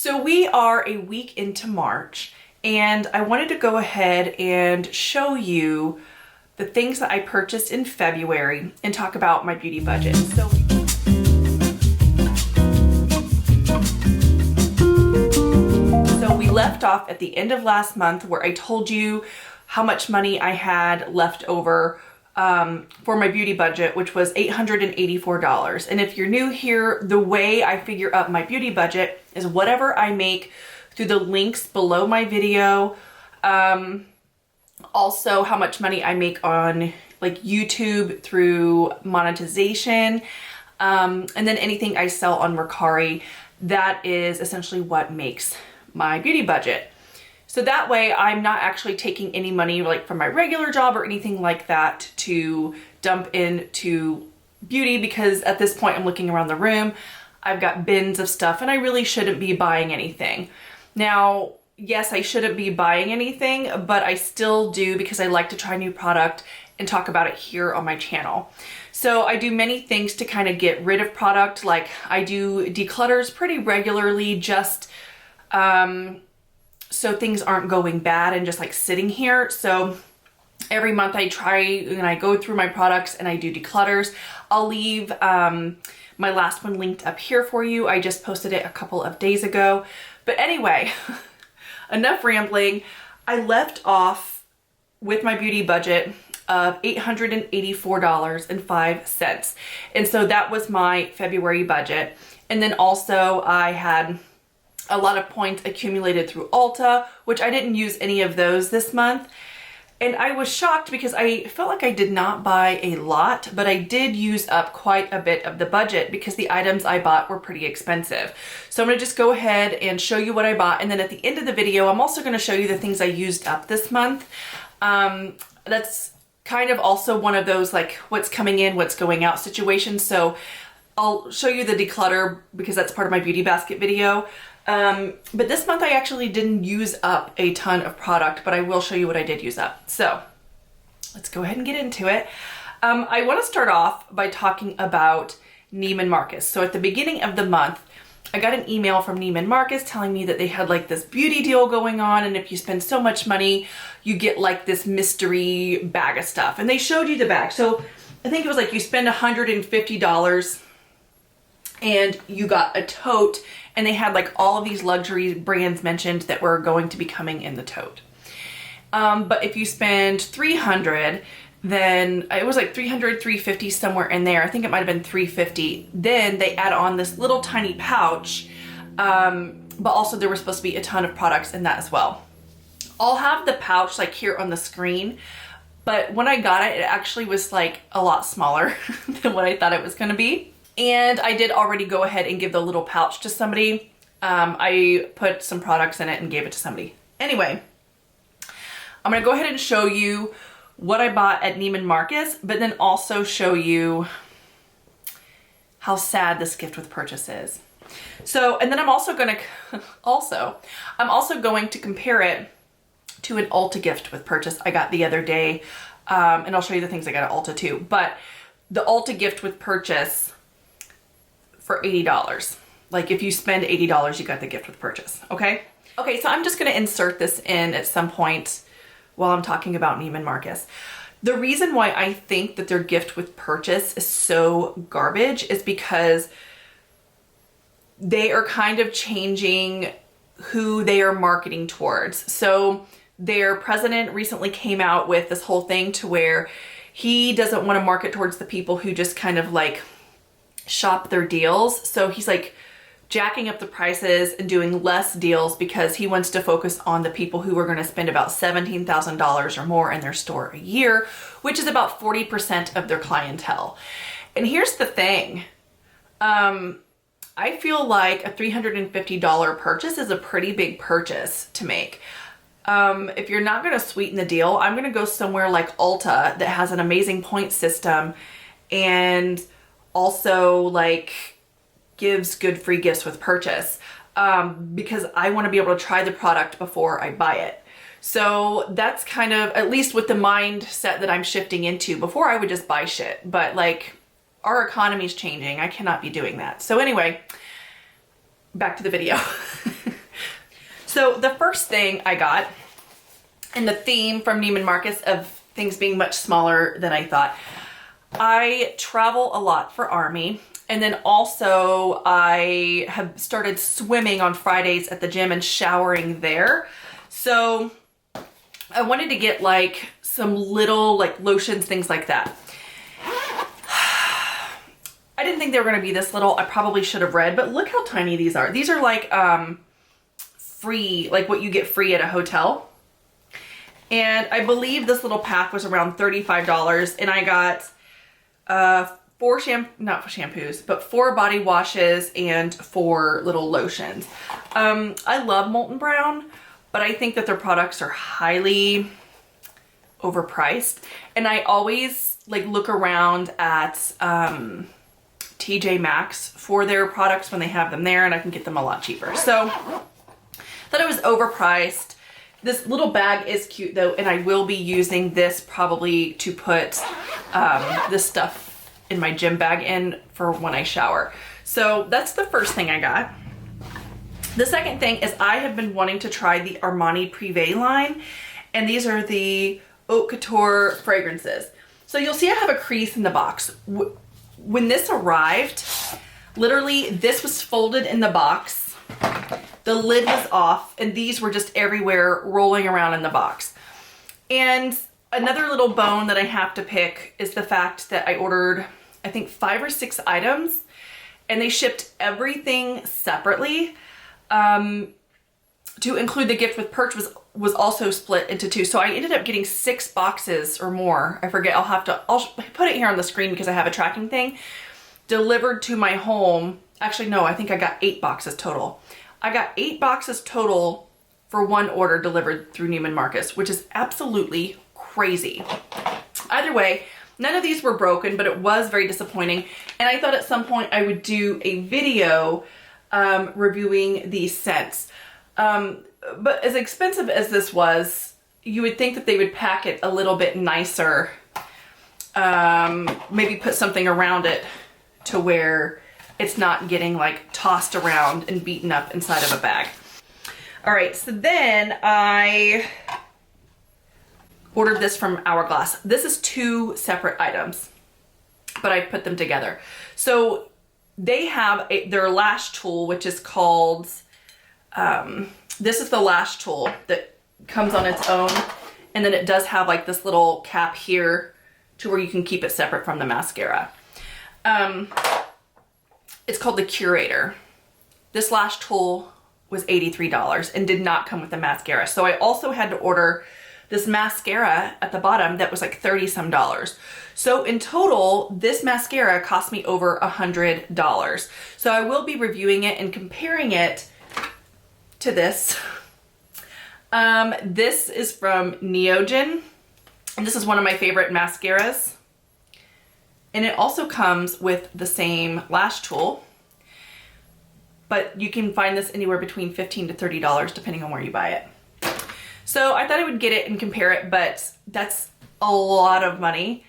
So we are a week into March, and I wanted to go ahead and show you the things that I purchased in February and talk about my beauty budget. So we left off at the end of last month where I told you how much money I had left over for my beauty budget, which was $884. And if you're new here, the way I figure out my beauty budget is whatever I make through the links below my video. Also how much money I make on like YouTube through monetization. And then anything I sell on Mercari, that is essentially what makes my beauty budget. So that way I'm not actually taking any money like from my regular job or anything like that to dump into beauty, because at this point I'm looking around the room, I've got bins of stuff and I really shouldn't be buying anything. Now, yes, I shouldn't be buying anything, but I still do because I like to try new product and talk about it here on my channel. So I do many things to kind of get rid of product. Like I do declutters pretty regularly, just so things aren't going bad and just like sitting here. So every month I try and I go through my products and I do declutters. I'll leave my last one linked up here for you. I just posted it a couple of days ago. But anyway, enough rambling. I left off with my beauty budget of $884.05. And so that was my February budget. And then also I had a lot of points accumulated through Ulta, which I didn't use any of those this month. And I was shocked because I felt like I did not buy a lot, but I did use up quite a bit of the budget because the items I bought were pretty expensive. So I'm gonna just go ahead and show you what I bought. And then at the end of the video, I'm also gonna show you the things I used up this month. That's kind of also one of those like what's coming in, what's going out situations. So I'll show you the declutter because that's part of my beauty basket video. But this month I actually didn't use up a ton of product, but I will show you what I did use up. So let's go ahead and get into it. I want to start off by talking about Neiman Marcus. So at the beginning of the month, I got an email from Neiman Marcus telling me that they had like this beauty deal going on, and if you spend so much money, you get like this mystery bag of stuff. And they showed you the bag. So I think it was like you spend $150 and you got a tote, and they had like all of these luxury brands mentioned that were going to be coming in the tote. But if you spend $300, then it was like $300, $350 somewhere in there. I think it might have been $350. Then they add on this little tiny pouch, but also there was supposed to be a ton of products in that as well. I'll have the pouch like here on the screen, but when I got it, it actually was like a lot smaller than what I thought it was gonna be. And I did already go ahead and give the little pouch to somebody. I put some products in it and gave it to somebody. Anyway, I'm gonna go ahead and show you what I bought at Neiman Marcus, but then also show you how sad this gift with purchase is. So, and then I'm also gonna, I'm also going to compare it to an Ulta gift with purchase I got the other day. And I'll show you the things I got at Ulta too. But the Ulta gift with purchase for $80. Like if you spend $80, you got the gift with purchase, okay? Okay, so I'm just gonna insert this in at some point while I'm talking about Neiman Marcus. The reason why I think that their gift with purchase is so garbage is because they are kind of changing who they are marketing towards. So their president recently came out with this whole thing to where he doesn't want to market towards the people who just kind of like shop their deals. So he's like jacking up the prices and doing less deals because he wants to focus on the people who are going to spend about $17,000 or more in their store a year, which is about 40% of their clientele. And here's the thing. I feel like a $350 purchase is a pretty big purchase to make. If you're not going to sweeten the deal, I'm going to go somewhere like Ulta that has an amazing point system and also like gives good free gifts with purchase, because I want to be able to try the product before I buy it. So that's kind of, at least with the mindset that I'm shifting into. Before I would just buy shit, but like our economy's changing. I cannot be doing that. So anyway, back to the video. So the first thing I got, and the theme from Neiman Marcus of things being much smaller than I thought, I travel a lot for Army, and then also I have started swimming on Fridays at the gym and showering there. So I wanted to get like some little like lotions, things like that. I didn't think they were going to be this little. I probably should have read, but look how tiny these are. These are like free, like what you get free at a hotel. And I believe this little pack was around $35, and I got four body washes and 4 little lotions. I love Molten Brown, but I think that their products are highly overpriced. And I always like look around at TJ Maxx for their products when they have them there, and I can get them a lot cheaper. So thought it was overpriced. This little bag is cute though, and I will be using this probably to put this stuff in my gym bag in for when I shower. So that's the first thing I got. The second thing is I have been wanting to try the Armani Privé line, and these are the Haute Couture fragrances. So you'll see I have a crease in the box. When this arrived, literally this was folded in the box, the lid was off, and these were just everywhere rolling around in the box. And another little bone that I have to pick is the fact that I ordered, I think 5 or 6 items, and they shipped everything separately. To include the gift with perch was also split into 2. So I ended up getting 6 boxes or more. I forget, I'll put it here on the screen because I have a tracking thing, delivered to my home. Actually, no, I think I got 8 boxes total. I got 8 boxes total for one order delivered through Neiman Marcus, which is absolutely crazy. Either way, none of these were broken, but it was very disappointing. And I thought at some point I would do a video reviewing these scents. But as expensive as this was, you would think that they would pack it a little bit nicer. Maybe put something around it to where it's not getting like tossed around and beaten up inside of a bag. All right, so then I ordered this from Hourglass. This is 2 separate items, but I put them together. So they have their lash tool, which is called, this is the lash tool that comes on its own. And then it does have like this little cap here to where you can keep it separate from the mascara. It's called the Curator. This lash tool was $83 and did not come with the mascara. So I also had to order this mascara at the bottom that was like 30 some dollars. So in total, this mascara cost me over $100. So I will be reviewing it and comparing it to this. This is from Neogen, and this is one of my favorite mascaras. And it also comes with the same lash tool, but you can find this anywhere between $15 to $30 depending on where you buy it. So I thought I would get it and compare it, but that's a lot of money.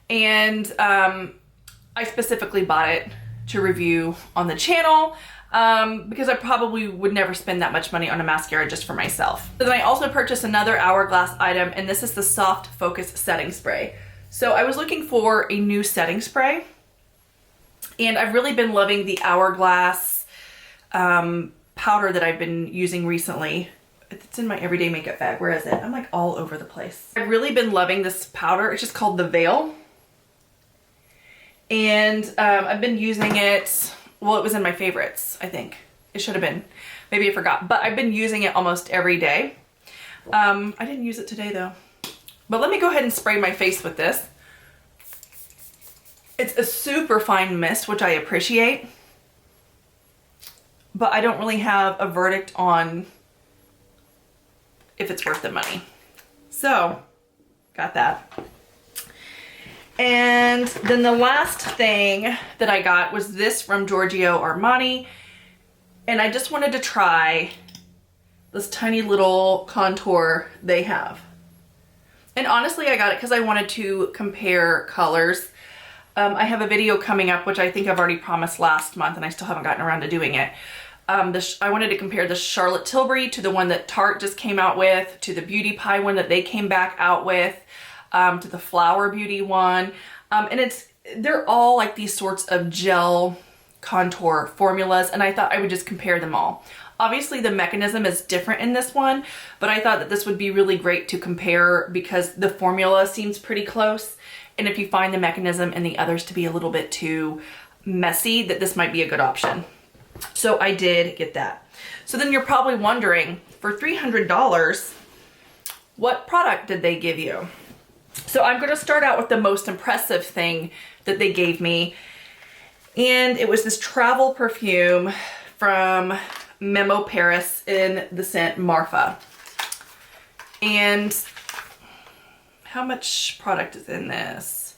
And I specifically bought it to review on the channel because I probably would never spend that much money on a mascara just for myself. But then I also purchased another Hourglass item, and this is the Soft Focus Setting Spray. So I was looking for a new setting spray, and I've really been loving the Hourglass powder that I've been using recently. It's in my everyday makeup bag. Where is it? I'm like all over the place. I've really been loving this powder. It's just called the Veil. And I've been using it, well, it was in my favorites, I think. It should have been. Maybe I forgot. But I've been using it almost every day. I didn't use it today though. But let me go ahead and spray my face with this. It's a super fine mist, which I appreciate. But I don't really have a verdict on if it's worth the money. So, got that. And then the last thing that I got was this from Giorgio Armani. And I just wanted to try this tiny little contour they have. And honestly, I got it because I wanted to compare colors. I have a video coming up, which I think I've already promised last month, and I still haven't gotten around to doing it, I wanted to compare the Charlotte Tilbury to the one that Tarte just came out with, to the Beauty Pie one that they came back out with, to the Flower Beauty one. And they're all like these sorts of gel contour formulas, and I thought I would just compare them all. Obviously the mechanism is different in this one, but I thought that this would be really great to compare because the formula seems pretty close. And if you find the mechanism and the others to be a little bit too messy, that this might be a good option. So I did get that. So then you're probably wondering, for $300, what product did they give you? So I'm going to start out with the most impressive thing that they gave me. And it was this travel perfume from Memo Paris in the scent Marfa. And how much product is in this?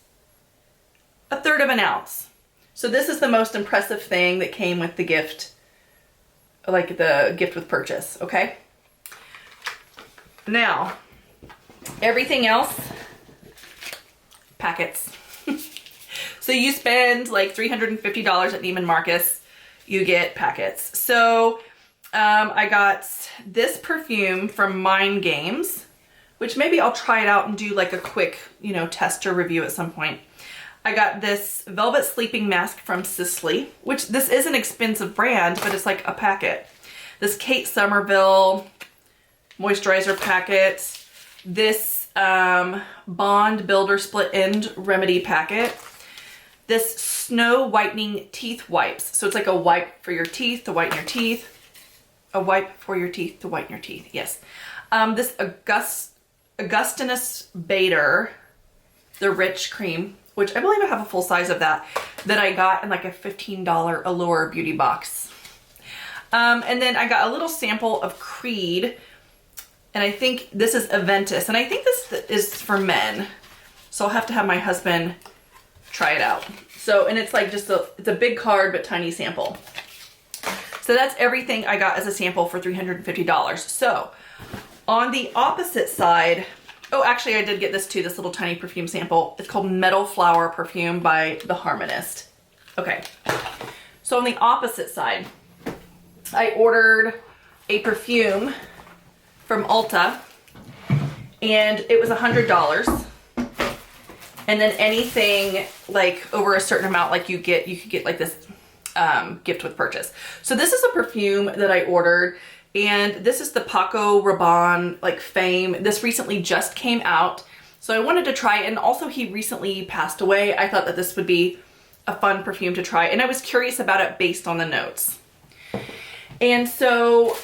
1/3 of an ounce. So this is the most impressive thing that came with the gift, like the gift with purchase, okay? Now, everything else, packets. So you spend like $350 at Neiman Marcus, you get packets. So I got this perfume from Mind Games, which maybe I'll try it out and do like a quick, test or review at some point. I got this Velvet Sleeping Mask from Sisley, which this is an expensive brand, but it's like a packet. This Kate Somerville moisturizer packet. This Bond Builder Split End Remedy packet. This Snow Whitening Teeth Wipes. So it's like a wipe for your teeth to whiten your teeth. A wipe for your teeth to whiten your teeth, yes. This Augustinus Bader, the Rich Cream, which I believe I have a full size of that I got in like a $15 Allure beauty box. And then I got a little sample of Creed, and I think this is Aventus, and I think this is for men. So I'll have to have my husband try it out. So, and it's like it's a big card, but tiny sample. So that's everything I got as a sample for $350. So on the opposite side, oh, actually I did get this too, this little tiny perfume sample. It's called Meadow Flower Perfume by The Harmonist. Okay, so on the opposite side, I ordered a perfume from Ulta, and it was $100. And then anything like over a certain amount, like you could get like this gift with purchase. So this is a perfume that I ordered, and this is the Paco Rabanne like Fame. This recently just came out, so I wanted to try it, and also he recently passed away. I thought that this would be a fun perfume to try, and I was curious about it based on the notes. And so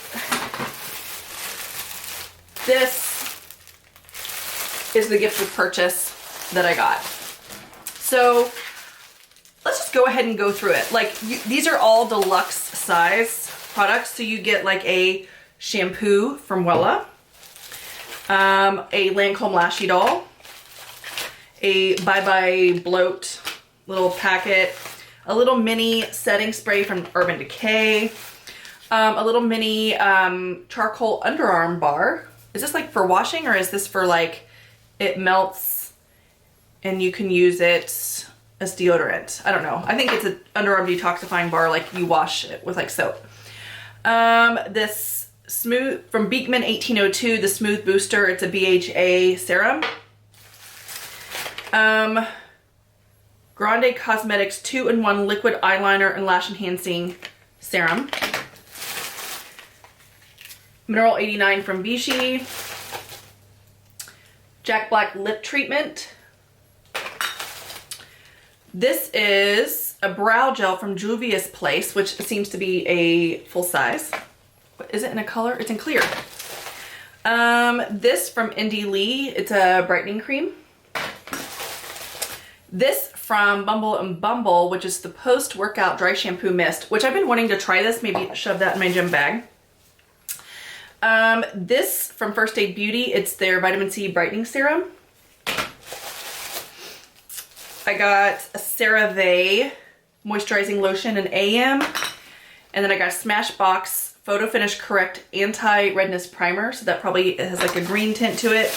this is the gift with purchase that I got. So let's just go ahead and go through it. Like these are all deluxe size products. So you get like a shampoo from Wella, a Lancome Lashy Doll, a Bye Bye Bloat little packet, a little mini setting spray from Urban Decay, a little mini charcoal underarm bar. Is this like for washing, or is this for like it melts and you can use it as deodorant? I don't know. I think it's an underarm detoxifying bar, like you wash it with like soap. This smooth from Beekman 1802, the Smooth Booster. It's a BHA serum. Grande Cosmetics 2-in-1 liquid eyeliner and lash enhancing serum. Mineral 89 from Vichy. Jack Black lip treatment. This is a brow gel from Juvia's Place, which seems to be a full size. Is it in a color? It's in clear. This from Indie Lee. It's a brightening cream. This from Bumble and Bumble, which is the post-workout dry shampoo mist, which I've been wanting to try this, maybe shove that in my gym bag. This from First Aid Beauty, it's their vitamin C brightening serum. I got a CeraVe moisturizing lotion in AM, and then I got a Smashbox Photo Finish Correct Anti-Redness Primer, so that probably has like a green tint to it,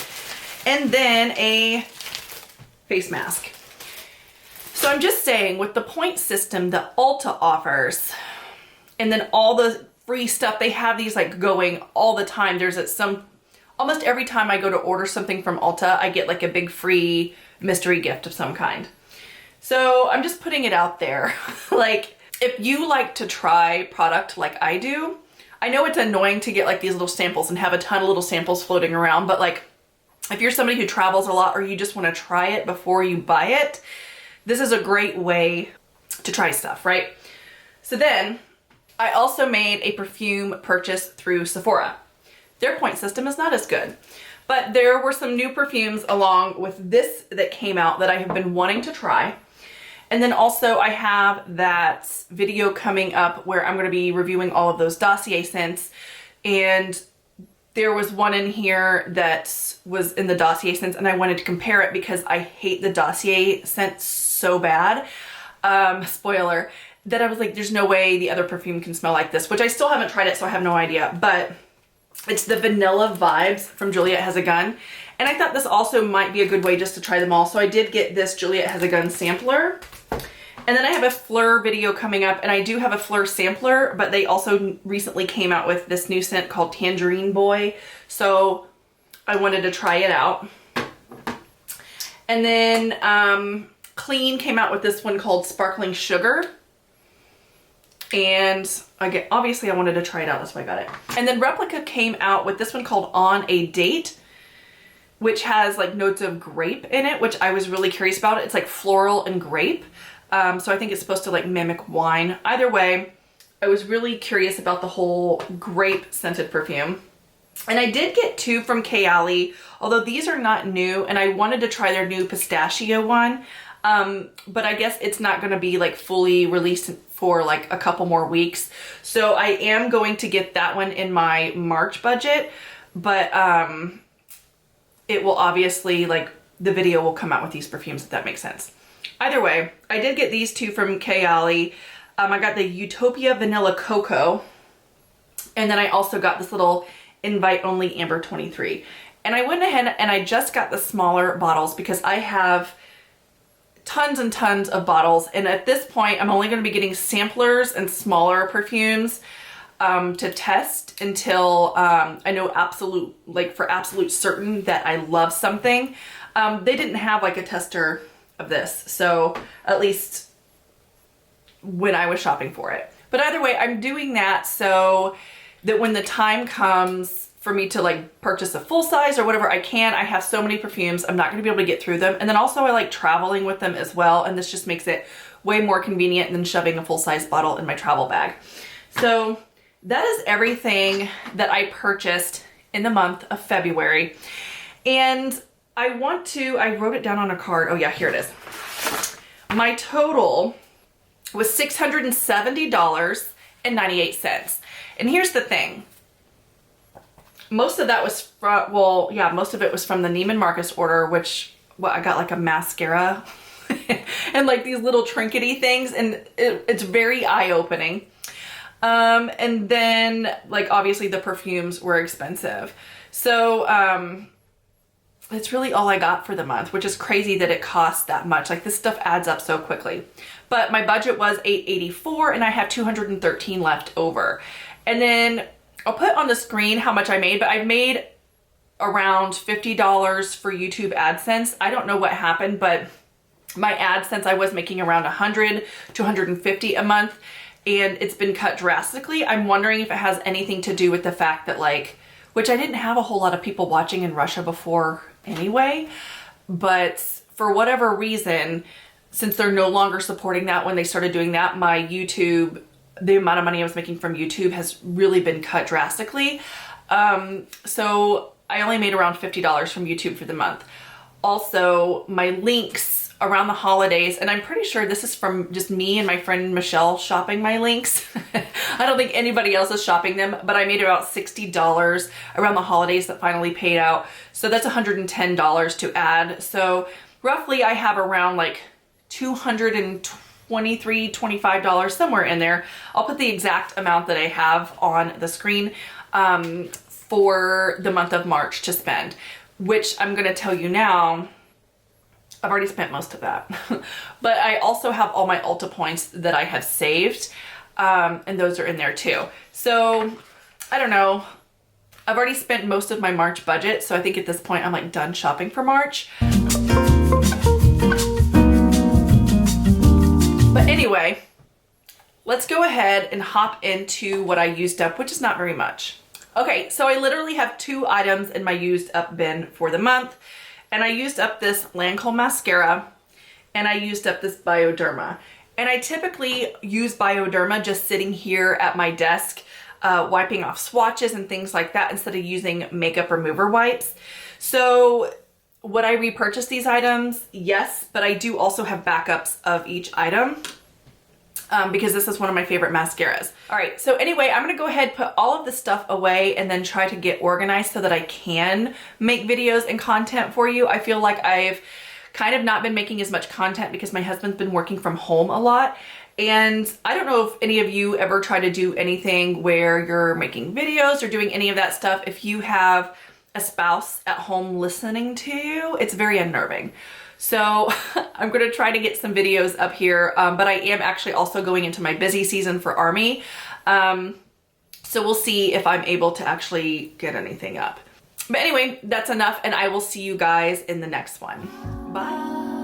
and then a face mask. So I'm just saying, with the point system that Ulta offers, and then all the free stuff. They have these like going all the time. There's almost every time I go to order something from Ulta, I get like a big free mystery gift of some kind. So I'm just putting it out there. Like, if you like to try product like I do, I know it's annoying to get like these little samples and have a ton of little samples floating around, but like, if you're somebody who travels a lot or you just want to try it before you buy it, this is a great way to try stuff, right? So then I also made a perfume purchase through Sephora. Their point system is not as good, but there were some new perfumes along with this that came out that I have been wanting to try. And then also I have that video coming up where I'm going to be reviewing all of those dossier scents. And there was one in here that was in the dossier scents and I wanted to compare it because I hate the dossier scent so bad. Spoiler, that I was like, there's no way the other perfume can smell like this, which I still haven't tried it, so I have no idea. But it's the Vanilla Vibes from Juliet Has a Gun. And I thought this also might be a good way just to try them all. So I did get this Juliet Has a Gun sampler. And then I have a Fleur video coming up, and I do have a Fleur sampler, but they also recently came out with this new scent called Tangerine Boy. So I wanted to try it out. And then Clean came out with this one called Sparkling Sugar. And again, obviously I wanted to try it out, that's why I got it. And then Replica came out with this one called On a Date, which has like notes of grape in it, which I was really curious about. It's like floral and grape. So I think it's supposed to like mimic wine. Either way, I was really curious about the whole grape scented perfume. And I did get two from Kayali, although these are not new, and I wanted to try their new pistachio one. But I guess it's not going to be like fully released for like a couple more weeks. So I am going to get that one in my March budget, but it will obviously, like, the video will come out with these perfumes, if that makes sense. Either way, I did get these two from Kayali. I got the Utopia Vanilla Cocoa, and then I also got this little Invite Only Amber 23. And I went ahead and I just got the smaller bottles because I have tons and tons of bottles, and at this point I'm only going to be getting samplers and smaller perfumes to test until I know for absolute certain that I love something. They didn't have like a tester of this, so at least when I was shopping for it. But either way, I'm doing that so that when the time comes for me to like purchase a full size or whatever I can, I have so many perfumes, I'm not going to be able to get through them. And then also I like traveling with them as well, and this just makes it way more convenient than shoving a full size bottle in my travel bag. So that is everything that I purchased in the month of February. And I wrote it down on a card. Oh yeah, here it is. My total was $670.98. And here's the thing. Most of that was from, well, yeah, most of it was from the Neiman Marcus order, which, well, I got like a mascara and like these little trinkety things, and it's very eye-opening. And then like obviously the perfumes were expensive. So that's really all I got for the month, which is crazy that it costs that much. Like, this stuff adds up so quickly. But my budget was $884 and I have $213 left over. And then I'll put on the screen how much I made, but I've made around $50 for YouTube AdSense. I don't know what happened, but my AdSense, I was making around $100 to $150 a month, and it's been cut drastically. I'm wondering if it has anything to do with the fact that, like, which I didn't have a whole lot of people watching in Russia before anyway, but for whatever reason, since they're no longer supporting that, when they started doing that, my YouTube, the amount of money I was making from YouTube has really been cut drastically. So I only made around $50 from YouTube for the month. Also, my links around the holidays, and I'm pretty sure this is from just me and my friend Michelle shopping my links. I don't think anybody else is shopping them, but I made about $60 around the holidays that finally paid out. So that's $110 to add. So roughly I have around like $223, $25 somewhere in there. I'll put the exact amount that I have on the screen for the month of March to spend, which I'm going to tell you now, I've already spent most of that. But I also have all my Ulta points that I have saved. and those are in there too. So I don't know. I've already spent most of my March budget, so I think at this point I'm like done shopping for March. But anyway, let's go ahead and hop into what I used up, which is not very much. Okay, so I literally have 2 items in my used up bin for the month, and I used up this Lancome mascara, and I used up this Bioderma. And I typically use Bioderma just sitting here at my desk, wiping off swatches and things like that instead of using makeup remover wipes. So would I repurchase these items? Yes, but I do also have backups of each item because this is one of my favorite mascaras. All right, so anyway, I'm gonna go ahead, put all of this stuff away and then try to get organized so that I can make videos and content for you. I feel like I've kind of not been making as much content because my husband's been working from home a lot. And I don't know if any of you ever try to do anything where you're making videos or doing any of that stuff. If you have a spouse at home listening to you, it's very unnerving. So I'm gonna try to get some videos up here, but I am actually also going into my busy season for Army. So we'll see if I'm able to actually get anything up. But anyway, that's enough, and I will see you guys in the next one. Bye.